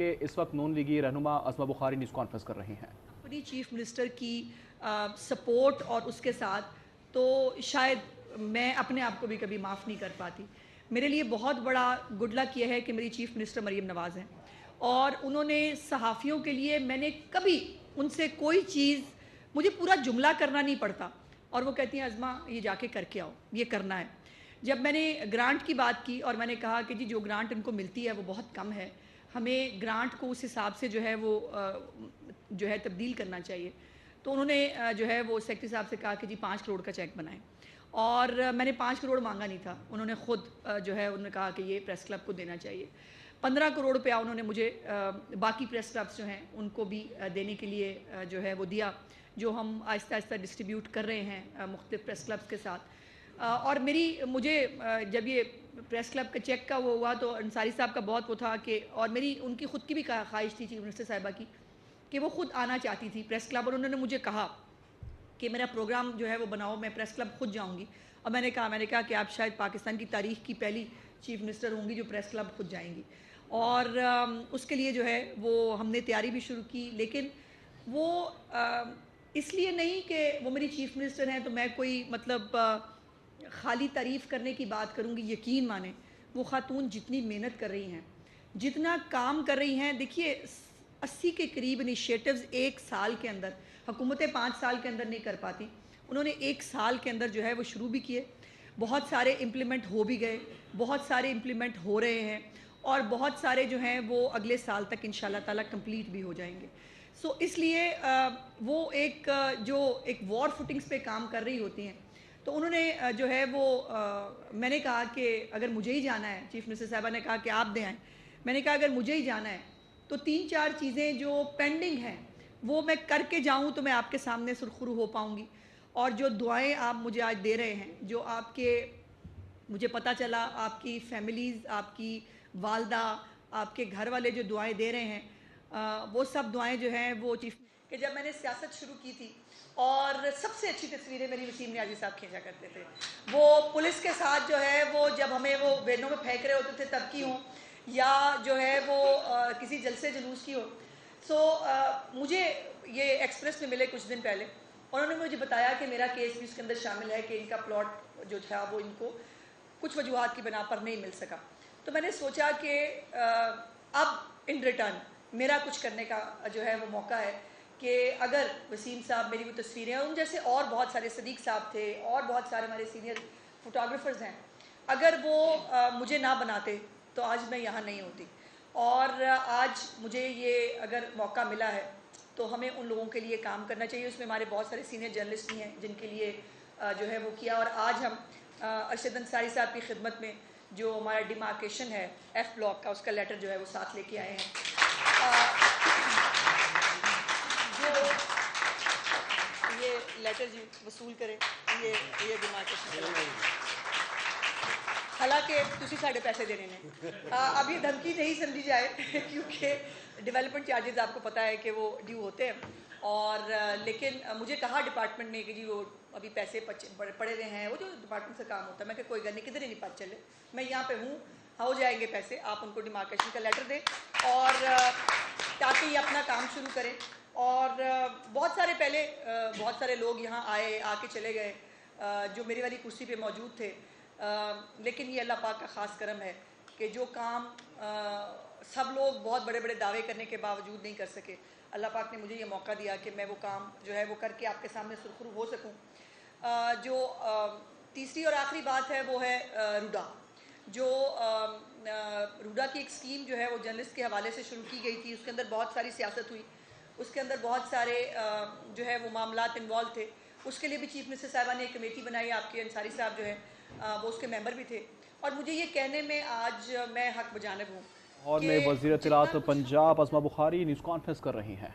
इस वक्त नून लीगी रहनुमा अस्मा बुखारी न्यूज़ कॉन्फ्रेंस कर रही हैं। अपनी चीफ मिनिस्टर की सपोर्ट और उसके साथ तो शायद मैं अपने आप को भी कभी माफ़ नहीं कर पाती। मेरे लिए बहुत बड़ा गुड लक ये है कि मेरी चीफ मिनिस्टर मरीम नवाज़ हैं और उन्होंने सहाफ़ियों के लिए मैंने कभी उनसे कोई चीज़, मुझे पूरा जुमला करना नहीं पड़ता और वो कहती हैं अज़मा ये जाके करके आओ, ये करना है। जब मैंने ग्रांट की बात की और मैंने कहा कि जी जो ग्रांट इनको मिलती है वो बहुत कम है, हमें ग्रांट को उस हिसाब से जो है वो जो है तब्दील करना चाहिए, तो उन्होंने जो है वो सेक्रेटरी साहब से कहा कि जी 5 करोड़ का चेक बनाएं और मैंने 5 करोड़ मांगा नहीं था। उन्होंने ख़ुद जो है उन्होंने कहा कि ये प्रेस क्लब को देना चाहिए। 15 करोड़ रुपया उन्होंने मुझे बाकी प्रेस क्लब्स जो हैं उनको भी देने के लिए जो है वो दिया, जो हम आहिस्ता आहिस्ता डिस्ट्रीब्यूट कर रहे हैं मुख्तलिफ प्रेस क्लब्स के साथ। और मुझे जब ये प्रेस क्लब के चेक का वो हुआ तो अंसारी साहब का बहुत वो था कि, और मेरी उनकी ख़ुद की भी ख्वाहिश थी चीफ मिनिस्टर साहिबा की कि वो ख़ुद आना चाहती थी प्रेस क्लब, और उन्होंने मुझे कहा कि मेरा प्रोग्राम जो है वो बनाओ, मैं प्रेस क्लब खुद जाऊंगी। और मैंने कहा कि आप शायद पाकिस्तान की तारीख़ की पहली चीफ मिनिस्टर होंगी जो प्रेस क्लब खुद जाएंगी। और उसके लिए जो है वो हमने तैयारी भी शुरू की, लेकिन वो इसलिए नहीं कि वो मेरी चीफ मिनिस्टर हैं तो मैं कोई मतलब खाली तारीफ़ करने की बात करूँगी। यकीन माने वो ख़ातून जितनी मेहनत कर रही हैं, जितना काम कर रही हैं, देखिए 80 के करीब इनिशिएटिव्स एक साल के अंदर, हुकूमतें 5 साल के अंदर नहीं कर पाती, उन्होंने एक साल के अंदर जो है वो शुरू भी किए। बहुत सारे इम्प्लीमेंट हो भी गए, बहुत सारे इम्प्लीमेंट हो रहे हैं और बहुत सारे जो हैं वो अगले साल तक इंशाल्लाह ताला कंप्लीट भी हो जाएंगे। सो इसलिए वो जो एक वॉर फुटिंग्स पे काम कर रही होती हैं, तो उन्होंने जो है वो मैंने कहा कि अगर मुझे ही जाना है, चीफ मिनिस्टर साहबा ने कहा कि आप दे आएँ। मैंने कहा अगर मुझे ही जाना है तो 3-4 चीज़ें जो पेंडिंग हैं वो मैं करके जाऊँ तो मैं आपके सामने सुरखरू हो पाऊँगी। और जो दुआएं आप मुझे आज दे रहे हैं, जो आपके, मुझे पता चला आपकी फैमिलीज़, आपकी वालदा, आपके घर वाले जो दुआएं दे रहे हैं, वो सब दुआएं जो हैं वो चीफ कि जब मैंने सियासत शुरू की थी और सबसे अच्छी तस्वीरें मेरी वसीम नियाज़ी साहब खींचा करते थे। वो पुलिस के साथ जो है वो जब हमें वो वैनों में फेंक रहे होते थे तब की हों, या जो है वो किसी जलसे जुलूस की हो। सो मुझे ये एक्सप्रेस में मिले कुछ दिन पहले, उन्होंने मुझे बताया कि मेरा केस भी उसके अंदर शामिल है कि इनका प्लॉट जो था वो इनको कुछ वजूहात की बिना पर नहीं मिल सका। तो मैंने सोचा कि अब इन रिटर्न मेरा कुछ करने का जो है वो मौका है कि अगर वसीम साहब, मेरी वो तस्वीरें हैं, उन जैसे और बहुत सारे, सदीक साहब थे और बहुत सारे हमारे सीनियर फोटोग्राफर्स हैं, अगर वो मुझे ना बनाते तो आज मैं यहाँ नहीं होती। और आज मुझे ये अगर मौका मिला है तो हमें उन लोगों के लिए काम करना चाहिए। उसमें हमारे बहुत सारे सीनियर जर्नलिस्ट भी हैं जिनके लिए जो है वो किया। और आज हम अरशद अंसारी साहब की खिदमत में जो हमारा डिमार्केशन है F ब्लॉक का, उसका लेटर जो है वो साथ लेके आए हैं। जो ये लेटर जी वसूल करें, ये डिमार्केशन, हालांकि तुसी साढ़े पैसे देने ने, अब ये धमकी नहीं समझी जाए क्योंकि डेवलपमेंट चार्जेस आपको पता है कि वो ड्यू होते हैं। और लेकिन मुझे कहा डिपार्टमेंट ने कि जी वो अभी पैसे पड़े हुए हैं, वो जो डिपार्टमेंट से काम होता है। मैं कि कोई गल नहीं, किधर ही नहीं पता चले, मैं यहाँ पे हूँ, हो जाएंगे पैसे, आप उनको डिमार्केशन का लेटर दें और ताकि ये अपना काम शुरू करें। और बहुत सारे पहले बहुत सारे लोग यहाँ आए, आके चले गए, जो मेरी वाली कुर्सी पे मौजूद थे, लेकिन ये अल्लाह पाक का ख़ास करम है कि जो काम सब लोग बहुत बड़े बड़े दावे करने के बावजूद नहीं कर सके, अल्लाह पाक ने मुझे ये मौका दिया कि मैं वो काम जो है वो करके आपके सामने सुरखरू हो सकूं। जो तीसरी और आखिरी बात है वो है रूडा। जो रूडा की एक स्कीम जो है वो जर्नलिस्ट के हवाले से शुरू की गई थी, उसके अंदर बहुत सारी सियासत हुई, उसके अंदर बहुत सारे जो है वो मामलात इन्वॉल्व थे। उसके लिए भी चीफ मिनिस्टर साहबा ने एक कमेटी बनाई, आपके अंसारी साहब जो है वो उसके मेंबर भी थे। और मुझे ये कहने में आज मैं हक बजानिब हूँ और कि में वज़ीर इत्तलात पंजाब अस्मा बुखारी न्यूज़ कॉन्फ्रेंस कर रही हैं।